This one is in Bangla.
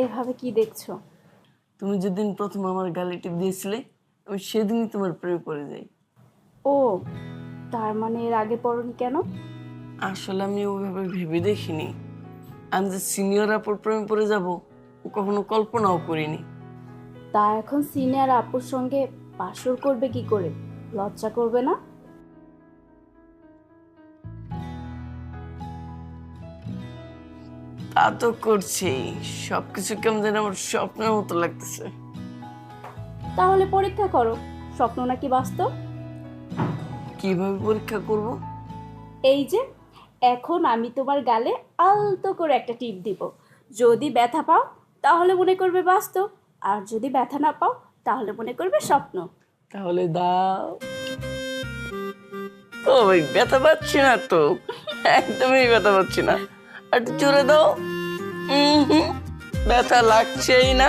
এভাবে কি দেখছো? তুমি যেদিন প্রথম আমার গালে টিপ দিয়েছিলে আমি সেদিনই তোমার প্রেমে পড়ে যাই। ও, তার মানে এর আগে পড়নি কেন? আসলে আমি ওইভাবে ভেবে দেখিনি। আমি যে সিনিয়র আপুর প্রেমে পড়ে যাব কখনো কল্পনাও করিনি। তা এখন সিনিয়র আপুর সঙ্গে বাসর করবে কি করে? লজ্জা করবে না? তা তো করছি, সবকিছু কেমন যেন আমার স্বপ্নের মতো লাগতেছে। তাহলে পরীক্ষা করো, স্বপ্ন নাকি বাস্তব। কিভাবে পরীক্ষা করব? এই যে, এখন আমি তোমার গালে আলতো করে একটা টিপ দিব। যদি ব্যথা পাও তাহলে মনে করবে বাস্তব, আর যদি ব্যথা না পাও তাহলে মনে করবে স্বপ্ন। তাহলে দাও। ও ভাই, ব্যথা পাচ্ছি না তো, একদমই ব্যথা পাচ্ছি না। আর একটু জোরে দাও। হুম, ব্যথা লাগছেই না।